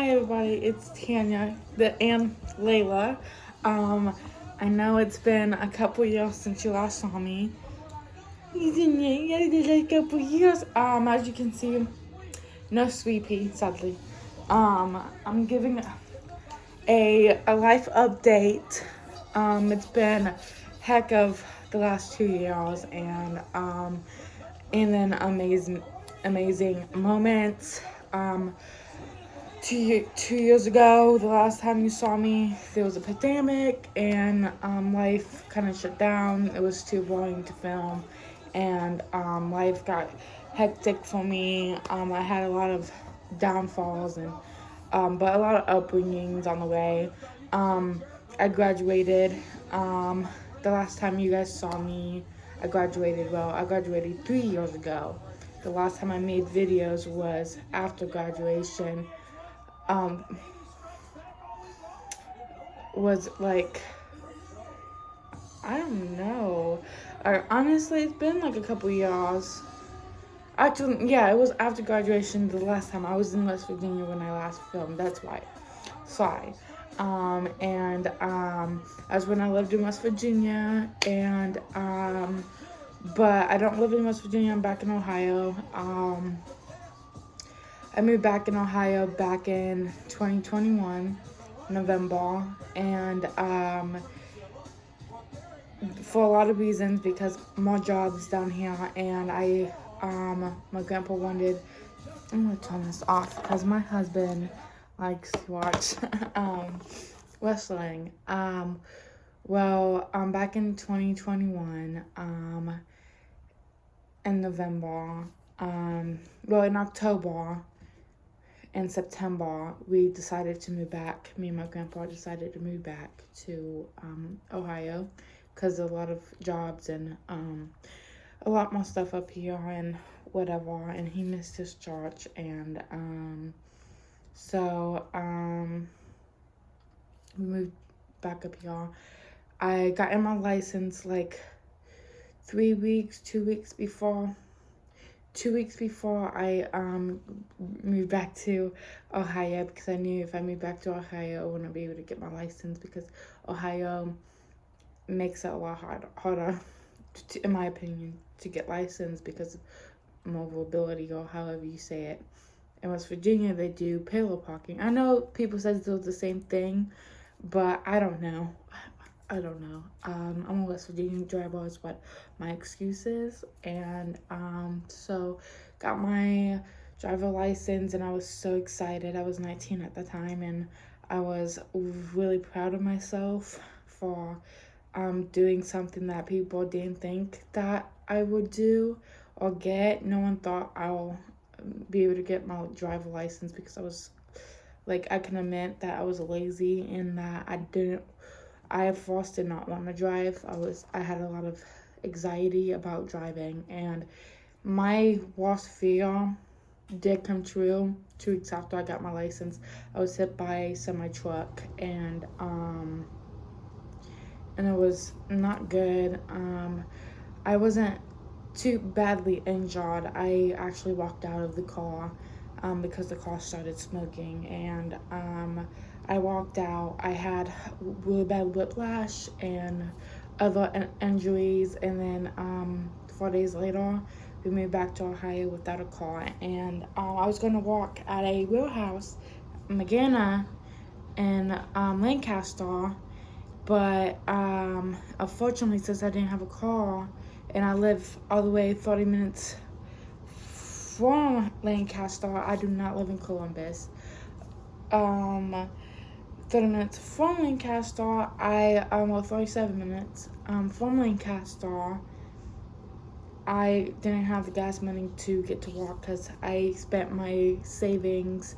Hi everybody, it's Tanya and Layla. I know it's been a couple years since you last saw me. It's been a couple years. As you can see, no Sweet Pea, sadly. I'm giving a life update. It's been a heck of the last 2 years, and then amazing moments. 2 years ago, the last time you saw me, there was a pandemic and life kind of shut down. It was too boring to film, and life got hectic for me. I had a lot of downfalls and but a lot of upbringings on the way. I graduated. The last time you guys saw me, I graduated. Well, I graduated 3 years ago. The last time I made videos was after graduation. Was like, I don't know. Honestly, it's been like a couple years. Actually, yeah, it was after graduation the last time. I was in West Virginia when I last filmed. That's why. Sorry. That's when I lived in West Virginia, and but I don't live in West Virginia. I'm back in Ohio. I moved back in Ohio back in 2021, November, and for a lot of reasons, because more jobs down here, and my grandpa wanted. I'm gonna turn this off because my husband likes to watch wrestling. Back in 2021, in November, in October and September, we decided to move back. Me and my grandpa decided to move back to Ohio because of a lot of jobs and a lot more stuff up here and whatever. And he missed his church, and we moved back up here. I got in my license like 2 weeks before I moved back to Ohio, because I knew if I moved back to Ohio, I wouldn't be able to get my license, because Ohio makes it a lot harder in my opinion, to get licensed because of mobility, or however you say it. In West Virginia, they do parallel parking. I know people say it's the same thing, but I don't know. I'm a West Virginia driver is what my excuse is. And so got my driver license, and I was so excited. I was 19 at the time, and I was really proud of myself for doing something that people didn't think that I would do or get. No one thought I'll be able to get my driver license, because I was like, I can admit that I was lazy and that I at first did not want to drive. I had a lot of anxiety about driving, and my worst fear did come true 2 weeks after I got my license. I was hit by a semi truck, and it was not good. I wasn't too badly injured. I actually walked out of the car because the car started smoking, and I walked out. I had really bad whiplash and other injuries, and then 4 days later, we moved back to Ohio without a car, and I was going to walk at a warehouse, Magana, in Lancaster, but unfortunately, since I didn't have a car, and I live all the way 30 minutes from Lancaster, I do not live in Columbus. 30 minutes from Lancaster, 37 minutes from Lancaster, I didn't have the gas money to get to work, because I spent my savings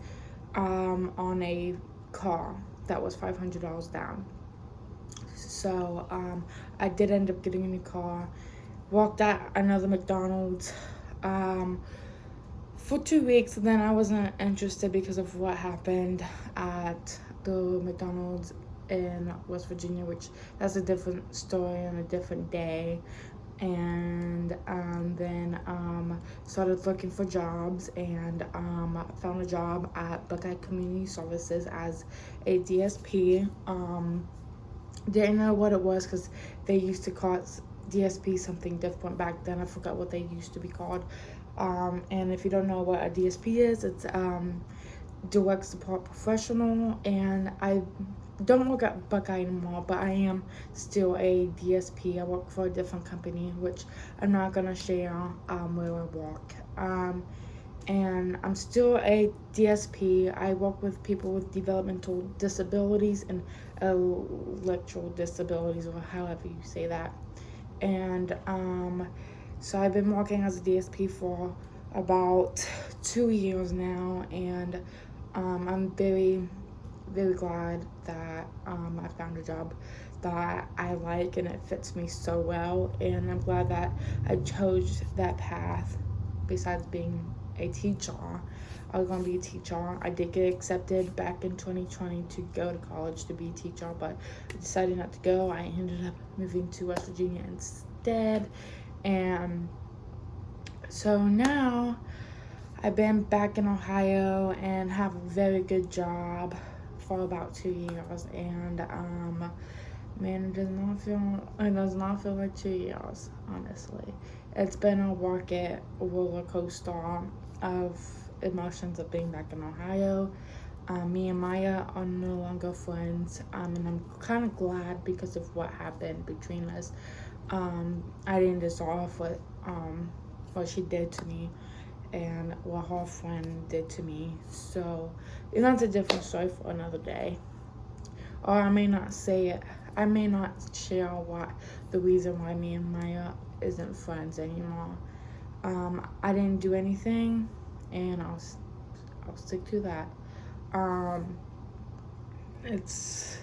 on a car that was $500 down. So I did end up getting a new car, walked at another McDonald's for 2 weeks, and then I wasn't interested because of what happened at the McDonald's in West Virginia, which that's a different story on a different day. and then started looking for jobs, and found a job at Buckeye Community Services as a DSP. Didn't know what it was because they used to call it DSP something different back then. I forgot what they used to be called. And if you don't know what a DSP is, it's direct support professional, and I don't work at Buckeye anymore, but I am still a DSP. I work for a different company, which I'm not gonna share where I work. And I'm still a DSP. I work with people with developmental disabilities and intellectual disabilities, or however you say that. And so I've been working as a DSP for about 2 years now, and I'm very, very glad that I found a job that I like and it fits me so well, and I'm glad that I chose that path. Besides being a teacher, I was going to be a teacher. I did get accepted back in 2020 to go to college to be a teacher, but I decided not to go. I ended up moving to West Virginia instead, and so now I've been back in Ohio and have a very good job for about 2 years, and man, it does not feel like 2 years, honestly. It's been a roller coaster of emotions of being back in Ohio. Me and Maya are no longer friends, and I'm kind of glad because of what happened between us. I didn't deserve what she did to me and what her friend did to me. So that's a different story for another day. Or I may not say it. I may not share what the reason why me and Maya isn't friends anymore. I didn't do anything, and I'll stick to that. It's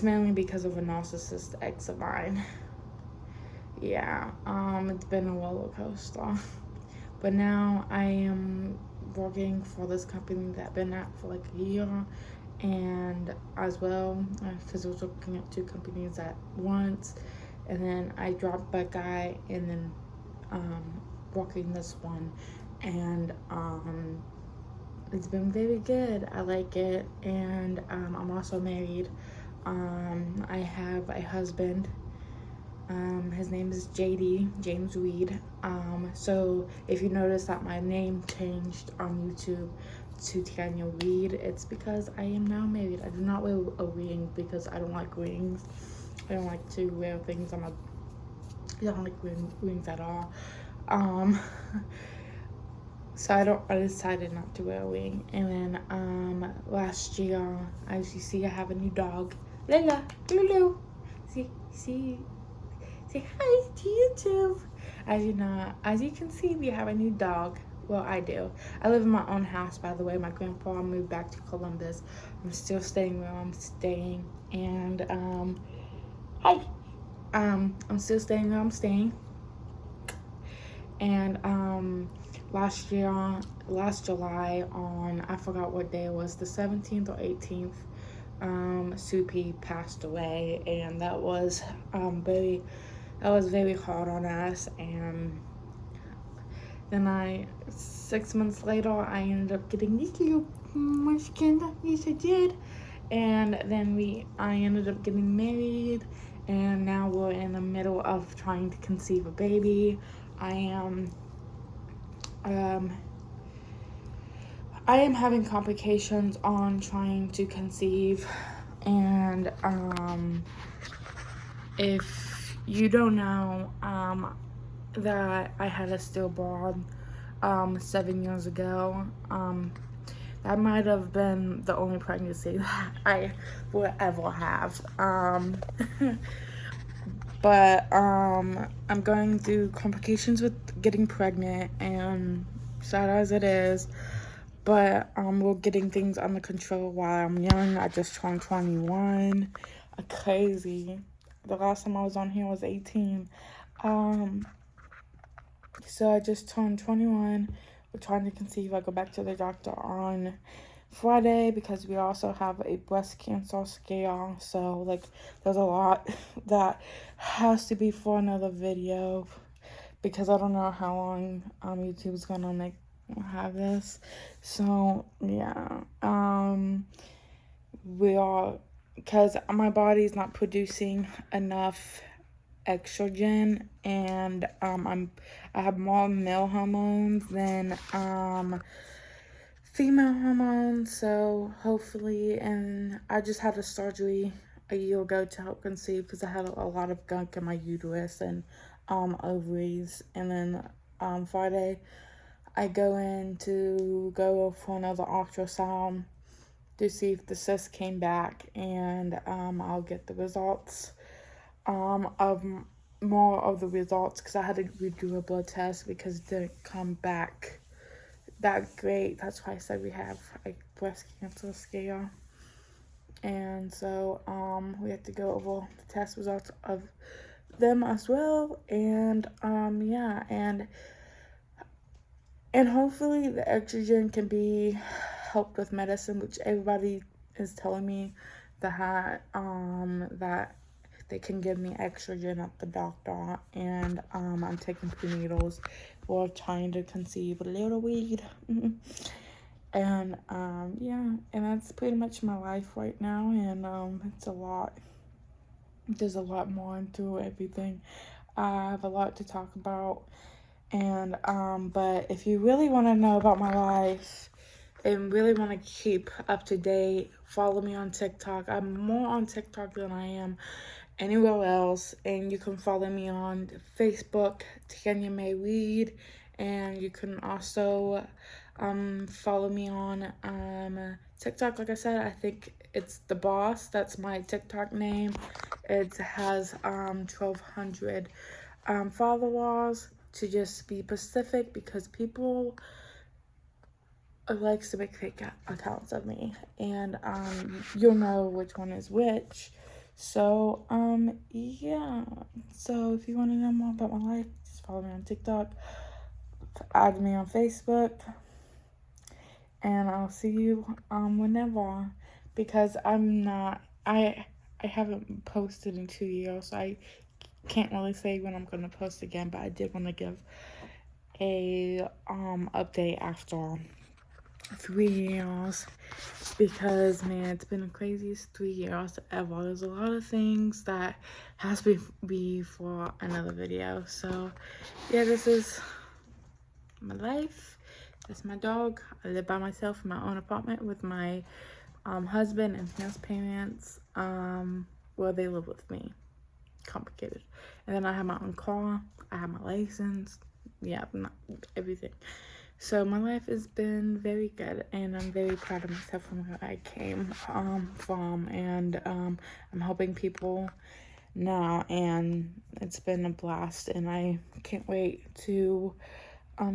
mainly because of a narcissist ex of mine. Yeah, it's been a roller coaster. But now I am working for this company that I've been at for like a year, and as well, because I was working at 2 companies at once, and then I dropped Buckeye, and then working this one, and it's been very good. I like it, and I'm also married. I have a husband. His name is JD, James Reed. So if you notice that my name changed on YouTube to Tanya Reed, it's because I am now married. I do not wear a ring because I don't like rings. I don't like to wear things on my... I don't like rings at all. So I decided not to wear a ring. And then last year, as you see, I have a new dog. Lila, Lulu. See. Say hi to YouTube. As you can see, we have a new dog. Well, I do. I live in my own house, by the way. My grandpa moved back to Columbus. I'm still staying where I'm staying, and hi. I'm still staying where I'm staying. And last July on, I forgot what day it was, the 17th or 18th, Soupy passed away, and that was very hard on us. And then 6 months later, I ended up getting this little munchkin. Yes, I did. And then I ended up getting married, and now we're in the middle of trying to conceive a baby. I am having complications on trying to conceive, and if you don't know, that I had a stillborn 7 years ago. That might have been the only pregnancy that I would ever have. But I'm going through complications with getting pregnant, and sad as it is, but we're getting things under control while I'm young. I just turned 21. Crazy. The last time I was on here was 18. So I just turned 21. We're trying to conceive. I go back to the doctor on Friday, because we also have a breast cancer scare. So like there's a lot that has to be for another video, because I don't know how long YouTube's gonna have this. So yeah, we are, because my body's not producing enough estrogen, and I have more male hormones than female hormones. So hopefully, and I just had a surgery a year ago to help conceive, because I had a lot of gunk in my uterus and ovaries. And then Friday I go for another ultrasound to see if the cyst came back, and I'll get the results of more of the results, because I had to redo a blood test because it didn't come back that great. That's why I said we have a breast cancer scare. And so we have to go over the test results of them as well. And yeah, and hopefully the estrogen can be helped with medicine, which everybody is telling me that that they can give me estrogen at the doctor. And I'm taking prenatals for trying to conceive a little weed. And yeah, and that's pretty much my life right now. And it's a lot. There's a lot more into everything. I have a lot to talk about. And but if you really want to know about my life and really want to keep up to date, follow me on TikTok. I'm more on TikTok than I am anywhere else. And you can follow me on Facebook, Tanya May Reed. And you can also follow me on TikTok. Like I said, I think it's The Boss. That's my TikTok name. It has 1,200 followers, to just be specific, because people likes to make fake accounts of me, and you'll know which one is which. So yeah, so if you want to know more about my life, just follow me on TikTok, add me on Facebook, and I'll see you whenever, because I haven't posted in 2 years, so I can't really say when I'm gonna post again. But I did want to give a update after 3 years, because man, it's been the craziest 3 years ever. There's a lot of things that has to be for another video. So yeah, this is my life. That's my dog. I live by myself in my own apartment with my husband and his parents. Well, they live with me. Complicated. And then I have my own car. I have my license. Yeah, everything. So my life has been very good, and I'm very proud of myself from where I came from. And I'm helping people now, and it's been a blast, and I can't wait to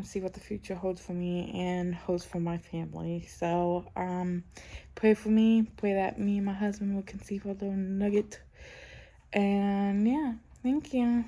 see what the future holds for me and holds for my family. So pray for me. Pray that me and my husband will conceive a little nugget. And yeah, thank you.